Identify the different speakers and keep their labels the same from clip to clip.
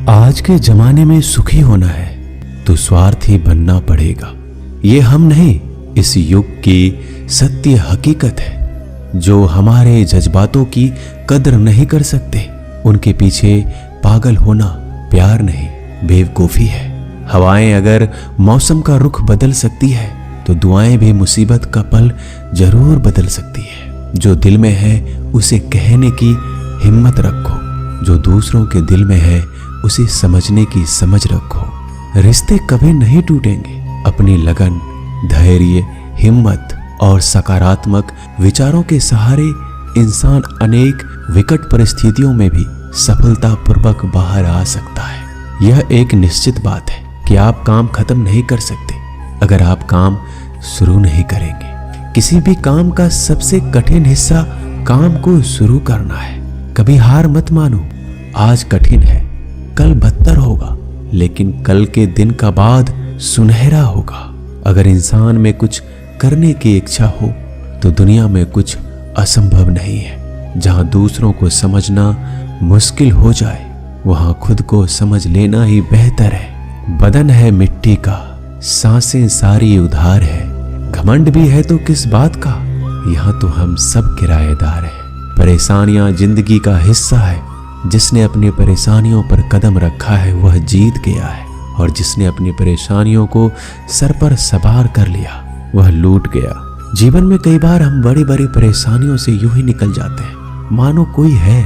Speaker 1: आज के जमाने में सुखी होना है तो स्वार्थी बनना पड़ेगा। ये हम नहीं, इस युग की सत्य हकीकत है। जो हमारे जज्बातों की कदर नहीं कर सकते, उनके पीछे पागल होना प्यार नहीं, बेवकूफी है। हवाएं अगर मौसम का रुख बदल सकती है तो दुआएं भी मुसीबत का पल जरूर बदल सकती है। जो दिल में है उसे कहने की हिम्मत रखो, जो दूसरों के दिल में है उसे समझने की समझ रखो। रिश्ते कभी नहीं टूटेंगे। अपनी लगन, धैर्य, हिम्मत और सकारात्मक विचारों के सहारे इंसान अनेक विकट परिस्थितियों में भी सफलतापूर्वक बाहर आ सकता है। यह एक निश्चित बात है कि आप काम खत्म नहीं कर सकते अगर आप काम शुरू नहीं करेंगे। किसी भी काम का सबसे कठिन हिस्सा काम को शुरू करना है। कभी हार मत मानो। आज कठिन है, कल बदतर होगा, लेकिन कल के दिन का बाद सुनहरा होगा। अगर इंसान में कुछ करने की इच्छा हो तो दुनिया में कुछ असंभव नहीं है। जहां दूसरों को समझना मुश्किल हो जाए, वहां खुद को समझ लेना ही बेहतर है। बदन है मिट्टी का, सांसें सारी उधार है। घमंड भी है तो किस बात का, यहाँ तो हम सब किराएदार हैं। परेशानियां जिंदगी का हिस्सा है। जिसने अपनी परेशानियों पर कदम रखा है वह जीत गया है, और जिसने अपनी परेशानियों को सर पर सवार कर लिया वह लूट गया। जीवन में कई बार हम बड़ी बड़ी परेशानियों से यूं ही निकल जाते हैं मानो कोई है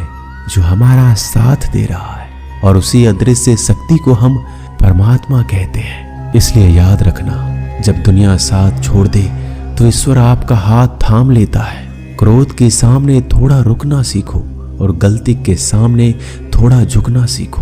Speaker 1: जो हमारा साथ दे रहा है, और उसी अदृश्य शक्ति को हम परमात्मा कहते हैं। इसलिए याद रखना, जब दुनिया साथ छोड़ दे तो ईश्वर आपका हाथ थाम लेता है। क्रोध के सामने थोड़ा रुकना सीखो और गलती के सामने थोड़ा झुकना सीखो।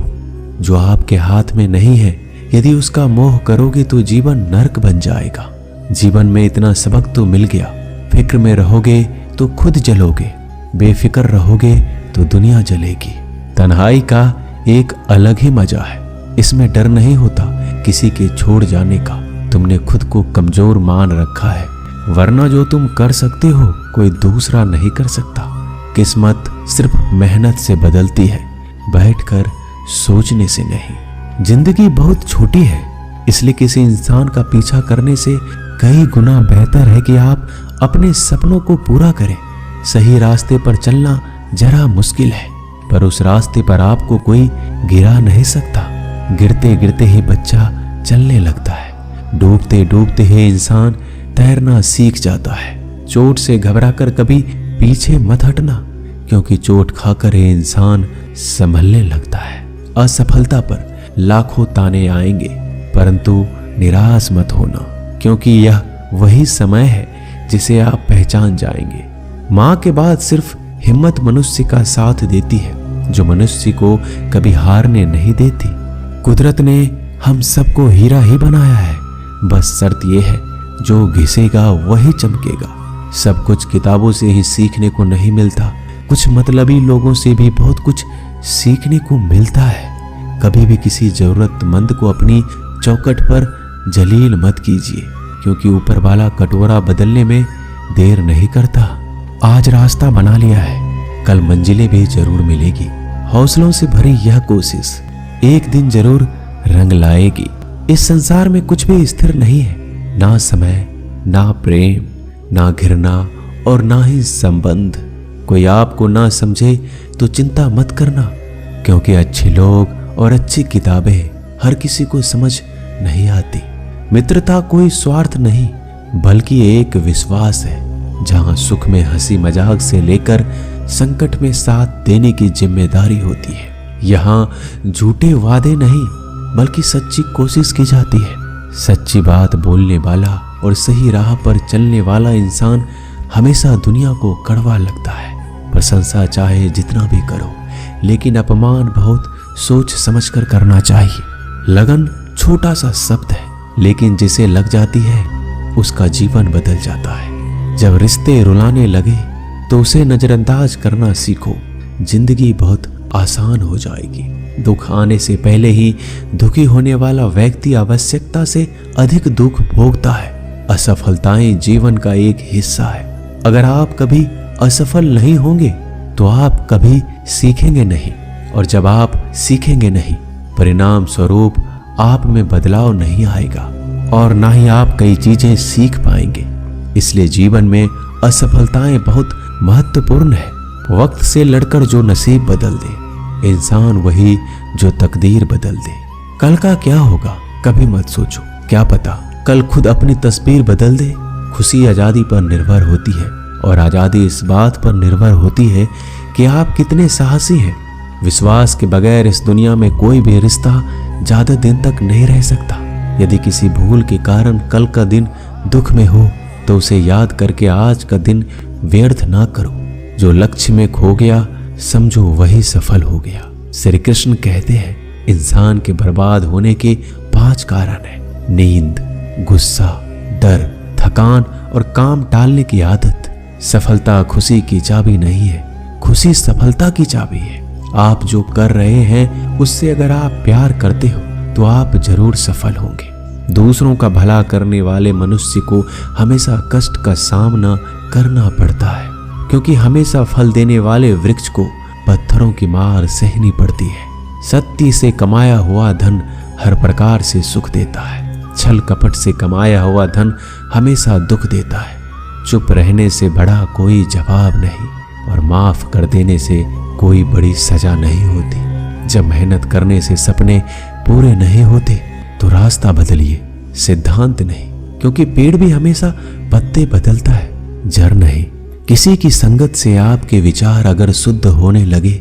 Speaker 1: जो आपके हाथ में नहीं है, यदि उसका मोह करोगे तो जीवन नर्क बन जाएगा। जीवन में इतना सबक तो मिल गया, फिक्र में रहोगे तो खुद जलोगे, बेफिक्र रहोगे तो दुनिया जलेगी। तन्हाई का एक अलग ही मजा है। इसमें डर नहीं होता किसी के छोड़ जाने का। तुमने खुद को कमजोर मान रखा है, वरना जो तुम कर सकते हो कोई दूसरा नहीं कर सकता। किस्मत सिर्फ मेहनत से बदलती है, बैठकर सोचने से नहीं। जिंदगी बहुत छोटी है, इसलिए किसी इंसान का पीछा करने से कई गुना बेहतर है कि आप अपने सपनों को पूरा करें। सही रास्ते पर चलना जरा मुश्किल है, पर उस रास्ते पर आपको कोई गिरा नहीं सकता। गिरते गिरते ही बच्चा चलने लगता है, डूबते डूबते ही इंसान तैरना सीख जाता है। चोट से घबराकर कभी पीछे मत हटना, क्योंकि चोट खाकर ये इंसान संभलने लगता है। असफलता पर लाखों ताने आएंगे, परंतु निराश मत होना, क्योंकि यह वही समय है जिसे आप पहचान जाएंगे। माँ के बाद सिर्फ हिम्मत मनुष्य का साथ देती है, जो मनुष्य को कभी हारने नहीं देती। कुदरत ने हम सबको हीरा ही बनाया है, बस शर्त यह है जो घिसेगा वही चमकेगा। सब कुछ किताबों से ही सीखने को नहीं मिलता, कुछ मतलबी लोगों से भी बहुत कुछ सीखने को मिलता है। कभी भी किसी जरूरतमंद को अपनी चौखट पर जलील मत कीजिए, क्योंकि ऊपर वाला कटोरा बदलने में देर नहीं करता। आज रास्ता बना लिया है, कल मंजिलें भी जरूर मिलेगी। हौसलों से भरी यह कोशिश एक दिन जरूर रंग लाएगी। इस संसार में कुछ भी स्थिर नहीं है, ना समय, ना प्रेम, ना घृणा और ना ही संबंध। कोई आपको ना समझे तो चिंता मत करना, क्योंकि अच्छे लोग और अच्छी किताबें हर किसी को समझ नहीं आती। मित्रता कोई स्वार्थ नहीं, बल्कि एक विश्वास है, जहां सुख में हंसी मजाक से लेकर संकट में साथ देने की जिम्मेदारी होती है। यहाँ झूठे वादे नहीं, बल्कि सच्ची कोशिश की जाती है। सच्ची बात बोलने वाला और सही राह पर चलने वाला इंसान हमेशा दुनिया को कड़वा लगता है। प्रशंसा चाहे जितना भी करो, लेकिन अपमान बहुत सोच समझकर करना चाहिए। लगन छोटा सा शब्द है, लेकिन जिसे लग जाती है उसका जीवन बदल जाता है। जब रिश्ते रुलाने लगे तो उसे नजरअंदाज करना सीखो, जिंदगी बहुत आसान हो जाएगी। दुख आने से पहले ही दुखी होने वाला व्यक्ति आवश्यकता से अधिक दुख भोगता है। असफलताएं जीवन का एक हिस्सा है। अगर आप कभी असफल नहीं होंगे तो आप कभी सीखेंगे नहीं, और जब आप सीखेंगे नहीं परिणाम स्वरूप आप में बदलाव नहीं आएगा और ना ही आप कई चीजें सीख पाएंगे। इसलिए जीवन में असफलताएं बहुत महत्वपूर्ण है। वक्त से लड़कर जो नसीब बदल दे, इंसान वही जो तकदीर बदल दे। कल का क्या होगा कभी मत सोचो, क्या पता कल खुद अपनी तस्वीर बदल दे। खुशी आजादी पर निर्भर होती है और आजादी इस बात पर निर्भर होती है कि आप कितने साहसी हैं। विश्वास के बगैर इस दुनिया में कोई भी रिश्ता ज्यादा दिन तक नहीं रह सकता। यदि किसी भूल के कारण कल का दिन दुख में हो तो उसे याद करके आज का दिन व्यर्थ ना करो। जो लक्ष्य में खो गया समझो वही सफल हो गया। श्री कृष्ण कहते हैं इंसान के बर्बाद होने के 5 कारण हैं: नींद, गुस्सा, डर, थकान और काम टालने की आदत। सफलता खुशी की चाबी नहीं है, खुशी सफलता की चाबी है। आप जो कर रहे हैं उससे अगर आप प्यार करते हो तो आप जरूर सफल होंगे। दूसरों का भला करने वाले मनुष्य को हमेशा कष्ट का सामना करना पड़ता है, क्योंकि हमेशा फल देने वाले वृक्ष को पत्थरों की मार सहनी पड़ती है। सत्य से कमाया हुआ धन हर प्रकार से सुख देता है, छल कपट से कमाया हुआ धन हमेशा दुख देता है। चुप रहने से बड़ा कोई जवाब नहीं और माफ कर देने से कोई बड़ी सजा नहीं होती। जब मेहनत करने से सपने पूरे नहीं होते तो रास्ता बदलिए, सिद्धांत नहीं, क्योंकि पेड़ भी हमेशा पत्ते बदलता है, जड़ नहीं। किसी की संगत से आपके विचार अगर शुद्ध होने लगे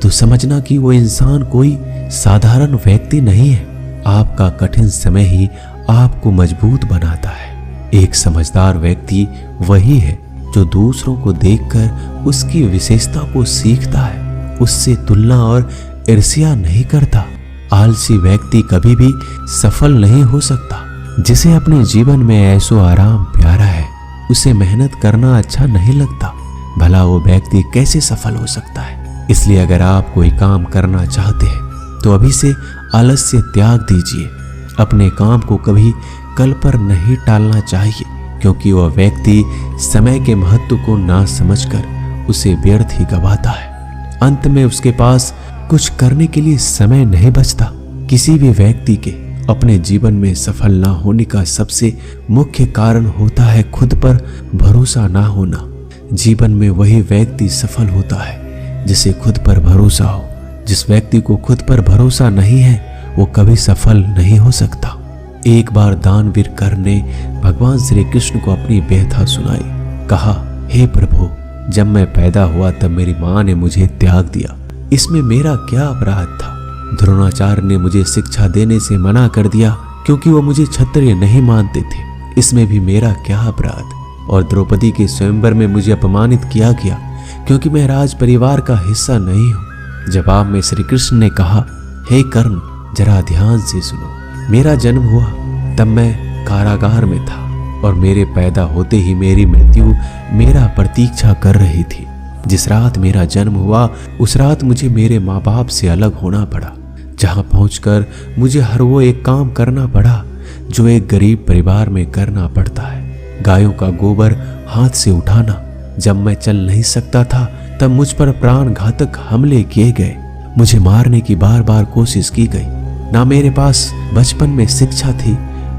Speaker 1: तो समझना कि वो इंसान कोई साधारण व्यक्ति नहीं है। आपका कठिन समय ही आपको मजबूत बनाता है। एक समझदार व्यक्ति वही है जो दूसरों को देखकर उसकी विशेषता को सीखता है, उससे तुलना और ईर्ष्या नहीं करता। आलसी व्यक्ति कभी भी सफल नहीं हो सकता। जिसे अपने जीवन में ऐसो आराम प्यारा है उसे मेहनत करना अच्छा नहीं लगता। भला वो व्यक्ति कैसे सफल हो सकता है। इसलिए अगर आप कोई काम करना चाहते हैं तो अभी से आलस्य त्याग दीजिए। अपने काम को कभी कल पर नहीं टालना चाहिए, क्योंकि वह व्यक्ति समय के महत्व को ना समझकर उसे व्यर्थ ही गवाता है। अंत में उसके पास कुछ करने के लिए समय नहीं बचता। किसी भी व्यक्ति के अपने जीवन में सफल ना होने का सबसे मुख्य कारण होता है खुद पर भरोसा ना होना। जीवन में वही व्यक्ति सफल होता है जिसे खुद पर भरोसा हो। जिस व्यक्ति को खुद पर भरोसा नहीं है वो कभी सफल नहीं हो सकता। एक बार दानवीर कर्ण ने भगवान श्री कृष्ण को अपनी व्यथा सुनाई। कहा, हे प्रभु, जब मैं पैदा हुआ तब मेरी माँ ने मुझे त्याग दिया, इसमें मेरा क्या अपराध था। द्रोणाचार्य ने मुझे शिक्षा देने से मना कर दिया क्योंकि वो मुझे क्षत्रिय नहीं मानते थे, इसमें भी मेरा क्या अपराध। और द्रौपदी के स्वयंवर में मुझे अपमानित किया गया क्योंकि मैं राज परिवार का हिस्सा नहीं हूँ। जवाब में श्री कृष्ण ने कहा, हे कर्ण, जरा ध्यान से सुनो। मेरा जन्म हुआ तब मैं कारागार में था और मेरे पैदा होते ही मेरी मृत्यु मेरा प्रतीक्षा कर रही थी। जिस रात मेरा जन्म हुआ उस रात मुझे मेरे माँ बाप से अलग होना पड़ा, जहाँ पहुंचकर मुझे हर वो एक काम करना पड़ा जो एक गरीब परिवार में करना पड़ता है। गायों का गोबर हाथ से उठाना। जब मैं चल नहीं सकता था तब मुझ पर प्राण घातक हमले किए गए। मुझे मारने की बार बार कोशिश की गई। ना मेरे पास बचपन में शिक्षा थी,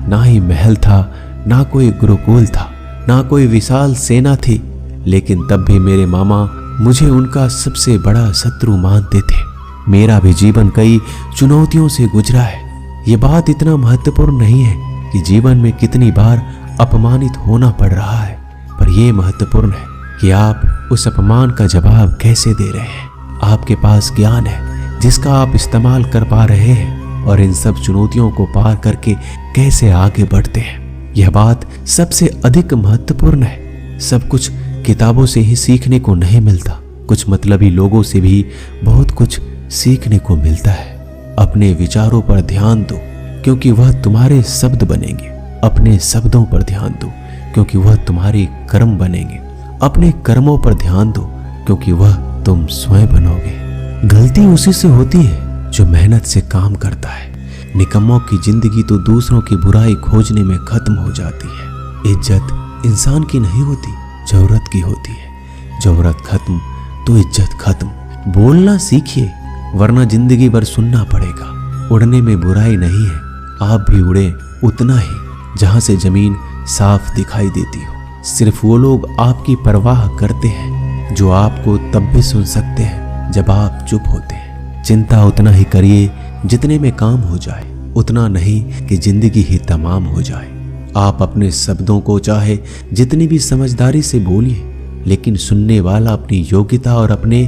Speaker 1: ना ही महल था, ना कोई गुरुकुल था, ना कोई विशाल सेना थी, लेकिन तब भी मेरे मामा मुझे उनका सबसे बड़ा शत्रु मानते थे। मेरा भी जीवन कई चुनौतियों से गुजरा है। ये बात इतना महत्वपूर्ण नहीं है कि जीवन में कितनी बार अपमानित होना पड़ रहा है, पर यह महत्वपूर्ण है कि आप उस अपमान का जवाब कैसे दे रहे हैं। आपके पास ज्ञान है जिसका आप इस्तेमाल कर पा रहे हैं और इन सब चुनौतियों को पार करके कैसे आगे बढ़ते हैं। यह बात सबसे अधिक महत्वपूर्ण है। सब कुछ किताबों से ही सीखने को नहीं मिलता, कुछ मतलबी लोगों से भी बहुत कुछ सीखने को मिलता है। अपने विचारों पर ध्यान दो क्योंकि वह तुम्हारे शब्द बनेंगे। अपने शब्दों पर ध्यान दो क्योंकि वह तुम्हारे कर्म बनेंगे। अपने कर्मों पर ध्यान दो क्योंकि वह तुम स्वयं बनोगे। गलती उसी से होती है जो मेहनत से काम करता है। निकम्मों की जिंदगी तो दूसरों की बुराई खोजने में खत्म हो जाती है। इज्जत इंसान की नहीं होती, जरूरत की होती है। जरूरत खत्म तो इज्जत खत्म। बोलना सीखिए वरना जिंदगी भर सुनना पड़ेगा। उड़ने में बुराई नहीं है, आप भी उड़े उतना ही जहां से जमीन साफ दिखाई देती हो। सिर्फ वो लोग आपकी परवाह करते हैं जो आपको तब भी सुन सकते हैं जब आप चुप होते हैं। चिंता उतना ही करिए जितने में काम हो जाए, उतना नहीं कि जिंदगी ही तमाम हो जाए। आप अपने शब्दों को चाहे जितनी भी समझदारी से बोलिए, लेकिन सुनने वाला अपनी योग्यता और अपने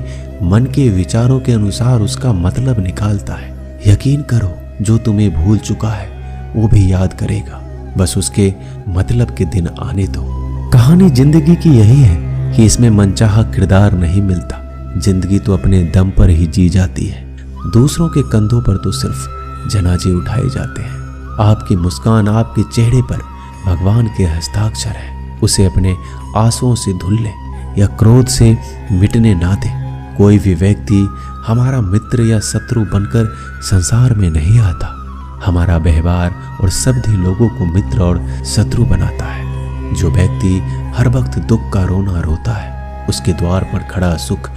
Speaker 1: मन के विचारों के अनुसार उसका मतलब निकालता है। यकीन करो, जो तुम्हें भूल चुका है वो भी याद करेगा, बस उसके मतलब के दिन आने दो। कहानी जिंदगी की यही है कि इसमें मनचाहा किरदार नहीं मिलता। जिंदगी तो अपने दम पर ही जी जाती है, दूसरों के कंधों पर तो सिर्फ जनाजे उठाए जाते हैं। आपकी मुस्कान, आपके चेहरे पर भगवान के हस्ताक्षर है। उसे अपने आंसुओं से धुल ले या क्रोध से मिटने ना दे। कोई भी व्यक्ति हमारा मित्र या शत्रु बनकर संसार में नहीं आता। हमारा व्यवहार और शब्द ही लोगों को मित्र और शत्रु बनाता है। जो व्यक्ति हर वक्त दुख का रोना रोता है, उसके द्वार पर खड़ा सुख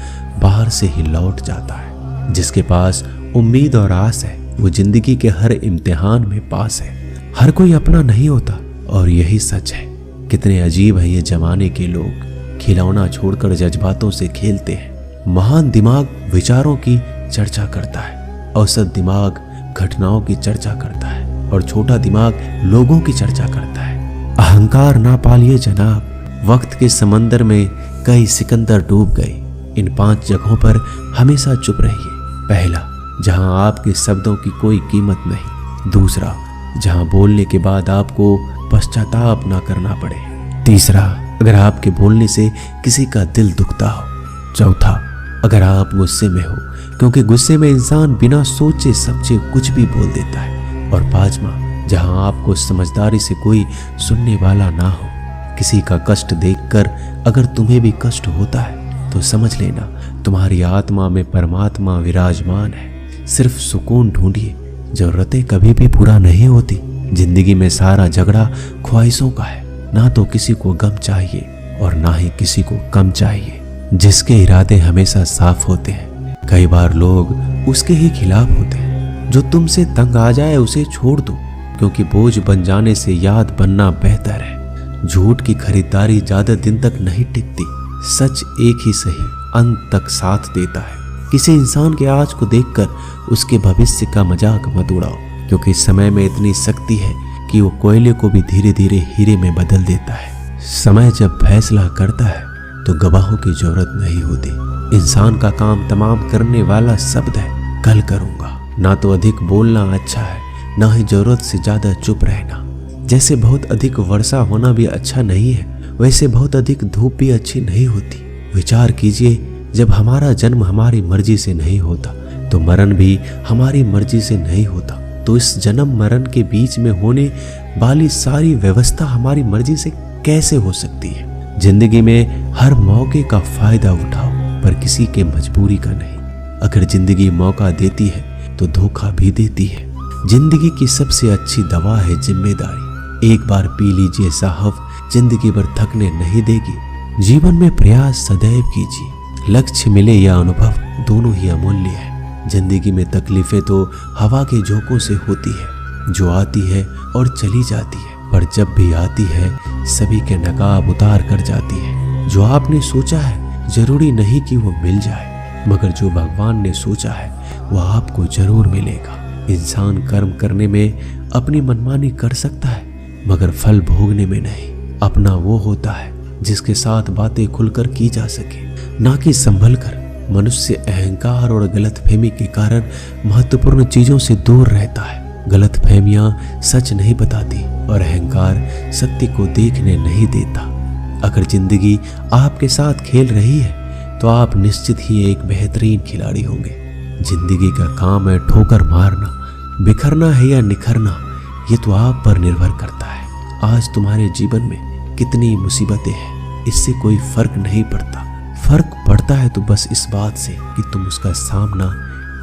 Speaker 1: बाहर से ही लौट जाता है। जिसके पास उम्मीद और आस है, वो जिंदगी के हर इम्तिहान में पास है। हर कोई अपना नहीं होता और यही सच है। कितने अजीब है ये जमाने के लोग, खिलौना छोड़कर जज्बातों से खेलते हैं। महान दिमाग विचारों की चर्चा करता है, औसत दिमाग घटनाओं की चर्चा करता है और छोटा दिमाग लोगों की चर्चा करता है। अहंकार ना पालिए जनाब, वक्त के समंदर में कई सिकंदर डूब गए। इन 5 जगहों पर हमेशा चुप रहिए। पहला, जहां आपके शब्दों की कोई कीमत नहीं। दूसरा, जहां बोलने के बाद आपको पश्चाताप ना करना पड़े। तीसरा, अगर आपके बोलने से किसी का दिल दुखता हो। चौथा, अगर आप गुस्से में हो, क्योंकि गुस्से में इंसान बिना सोचे समझे कुछ भी बोल देता है। और पांचवा, जहां आपको समझदारी से कोई सुनने वाला ना हो। किसी का कष्ट देखकर अगर तुम्हें भी कष्ट होता है तो समझ लेना तुम्हारी आत्मा में परमात्मा विराजमान है। सिर्फ सुकून ढूंढिए, जरूरतें कभी भी पूरा नहीं होती। जिंदगी में सारा झगड़ा ख्वाहिशों का है। ना तो किसी को गम चाहिए और ना ही किसी को कम चाहिए। जिसके इरादे हमेशा साफ होते हैं, कई बार लोग उसके ही खिलाफ होते हैं। जो तुमसे तंग आ जाए उसे छोड़ दो, क्योंकि बोझ बन जाने से याद बनना बेहतर है। झूठ की खरीदारी ज्यादा दिन तक नहीं टिकती। सच एक ही सही अंत तक साथ देता है। किसी इंसान के आज को देखकर उसके भविष्य का मजाक मत उड़ाओ, क्योंकि समय में इतनी शक्ति है कि वो कोयले को भी धीरे धीरे हीरे में बदल देता है। समय जब फैसला करता है तो गवाहों की जरूरत नहीं होती। इंसान का काम तमाम करने वाला शब्द है, कल करूंगा। ना तो अधिक बोलना अच्छा है, ना ही जरूरत से ज्यादा चुप रहना। जैसे बहुत अधिक वर्षा होना भी अच्छा नहीं है, वैसे बहुत अधिक धूप भी अच्छी नहीं होती। विचार कीजिए, जब हमारा जन्म हमारी मर्जी से नहीं होता तो मरण भी हमारी मर्जी से नहीं होता। तो इस जन्म मरण के बीच में होने वाली सारी व्यवस्था हमारी मर्जी से कैसे हो सकती है? जिंदगी में हर मौके का फायदा उठाओ, पर किसी के मजबूरी का नहीं। अगर जिंदगी मौका देती है तो धोखा भी देती है। जिंदगी की सबसे अच्छी दवा है जिम्मेदारी। एक बार पी लीजिए साहब, जिंदगी भर थकने नहीं देगी। जीवन में प्रयास सदैव कीजिए। लक्ष्य मिले या अनुभव, दोनों ही अमूल्य है। जिंदगी में तकलीफें तो हवा के झोंकों से होती है, जो आती है और चली जाती है, पर जब भी आती है सभी के नकाब उतार कर जाती है। जो आपने सोचा है जरूरी नहीं कि वो मिल जाए, मगर जो भगवान ने सोचा है वह आपको जरूर मिलेगा। इंसान कर्म करने में अपनी मनमानी कर सकता है, मगर फल भोगने में नहीं। अपना वो होता है जिसके साथ बातें खुलकर की जा सके, ना कि संभल कर। मनुष्य अहंकार और गलतफहमी के कारण महत्वपूर्ण चीजों से दूर रहता है। गलतफहमियां सच नहीं बताती और अहंकार सत्य को देखने नहीं देता। अगर जिंदगी आपके साथ खेल रही है तो आप निश्चित ही एक बेहतरीन खिलाड़ी होंगे। जिंदगी का काम है ठोकर मारना, बिखरना है या निखरना, ये तो आप पर निर्भर करता है। आज तुम्हारे जीवन में कितनी मुसीबतें हैं, इससे कोई फर्क नहीं पड़ता। फर्क पड़ता है तो बस इस बात से कि तुम उसका सामना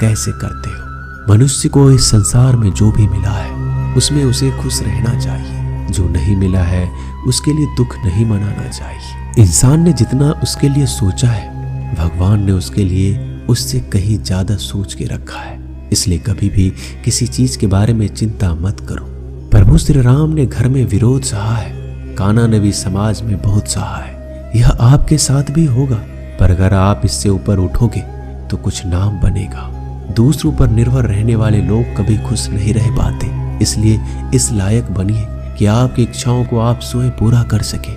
Speaker 1: कैसे करते हो। मनुष्य को इस संसार में जो भी मिला है उसमें उसे खुश रहना चाहिए। जो नहीं मिला है उसके लिए दुख नहीं मनाना चाहिए। इंसान ने जितना उसके लिए सोचा है, भगवान ने उसके लिए उससे कहीं ज्यादा सोच के रखा है। इसलिए कभी भी किसी चीज के बारे में चिंता मत करो। प्रभु श्री राम ने घर में विरोध सहा है, कान्हा ने भी समाज में बहुत सहा है। यह आपके साथ भी होगा, पर अगर आप इससे ऊपर उठोगे तो कुछ नाम बनेगा। दूसरों पर निर्भर रहने वाले लोग कभी खुश नहीं रह पाते, इसलिए इस लायक बनिए कि आपकी इच्छाओं को आप स्वयं पूरा कर सके।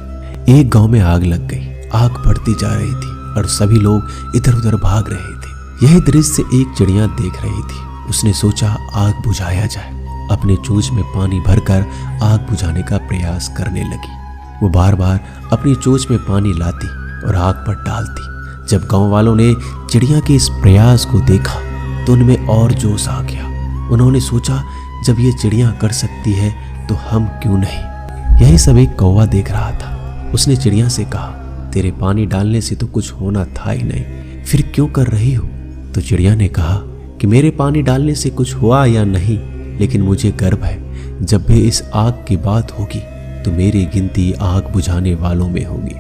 Speaker 1: एक गांव में आग लग गई। आग बढ़ती जा रही थी और सभी लोग इधर उधर भाग रहे थे। यह दृश्य एक चिड़िया देख रही थी। उसने सोचा आग बुझाया जाए। अपने चोंच में पानी भरकर आग बुझाने का प्रयास करने लगी। वो बार बार अपनी चोंच में पानी लाती और आग पर डालती। जब गांव वालों ने चिड़िया के इस प्रयास को देखा तो उनमें और जोश आ गया। उन्होंने सोचा जब ये चिड़िया कर सकती है तो हम क्यों नहीं। यही सब एक कौवा देख रहा था। उसने चिड़िया से कहा, तेरे पानी डालने से तो कुछ होना था ही नहीं, फिर क्यों कर रही हो। तो चिड़िया ने कहा कि मेरे पानी डालने से कुछ हुआ या नहीं, लेकिन मुझे गर्व है जब भी इस आग की बात होगी तो मेरी गिनती आग बुझाने वालों में होगी,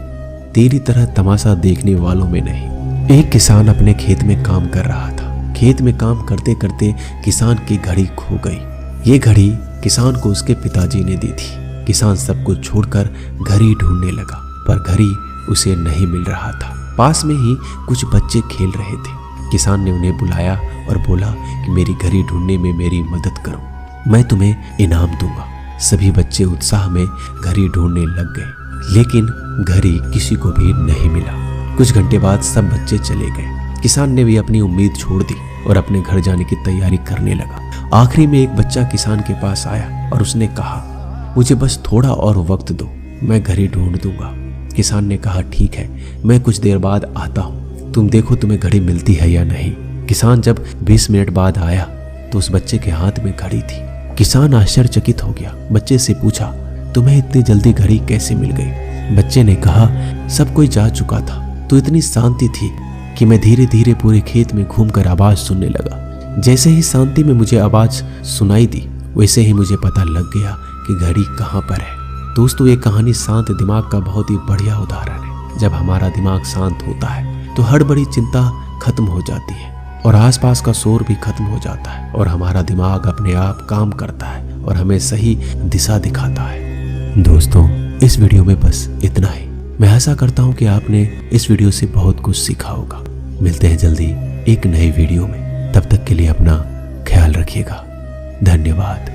Speaker 1: तेरी तरह तमाशा देखने वालों में नहीं। एक किसान अपने खेत में काम कर रहा था। खेत में काम करते करते किसान की घड़ी खो गई। ये घड़ी किसान को उसके पिताजी ने दी थी। किसान सब कुछ छोड़कर घड़ी ढूंढने लगा, पर घड़ी उसे नहीं मिल रहा था। पास में ही कुछ बच्चे खेल रहे थे। किसान ने उन्हें बुलाया और बोला कि मेरी घड़ी ढूंढने में मेरी मदद करो, मैं तुम्हें इनाम दूंगा। सभी बच्चे उत्साह में घड़ी ढूंढने लग गए, लेकिन घड़ी किसी को भी नहीं मिला। कुछ घंटे बाद सब बच्चे चले गए। किसान ने भी अपनी उम्मीद छोड़ दी और अपने घर जाने की तैयारी करने लगा। आखिरी में एक बच्चा किसान के पास आया और उसने कहा, मुझे बस थोड़ा और वक्त दो, मैं घड़ी ढूंढ दूंगा। किसान ने कहा, ठीक है, मैं कुछ देर बाद आता हूँ, तुम देखो तुम्हें घड़ी मिलती है या नहीं। किसान जब 20 मिनट बाद आया तो उस बच्चे के हाथ में घड़ी थी। किसान आश्चर्यचकित हो गया। बच्चे से पूछा, तुम्हें इतनी जल्दी घड़ी कैसे मिल गई। बच्चे ने कहा, सब कोई जा चुका था तो इतनी शांति थी कि मैं धीरे धीरे पूरे खेत में घूमकर आवाज सुनने लगा। जैसे ही शांति में मुझे आवाज सुनाई दी, वैसे ही मुझे पता लग गया कि घड़ी कहाँ पर है। दोस्तों, ये कहानी शांत दिमाग का बहुत ही बढ़िया उदाहरण है। जब हमारा दिमाग शांत होता है तो हड़बड़ी चिंता खत्म हो जाती है और आसपास का शोर भी खत्म हो जाता है और हमारा दिमाग अपने आप काम करता है और हमें सही दिशा दिखाता है। दोस्तों, इस वीडियो में बस इतना ही। मैं आशा करता हूँ कि आपने इस वीडियो से बहुत कुछ सीखा होगा। मिलते हैं जल्दी एक नई वीडियो में। तब तक के लिए अपना ख्याल रखिएगा। धन्यवाद।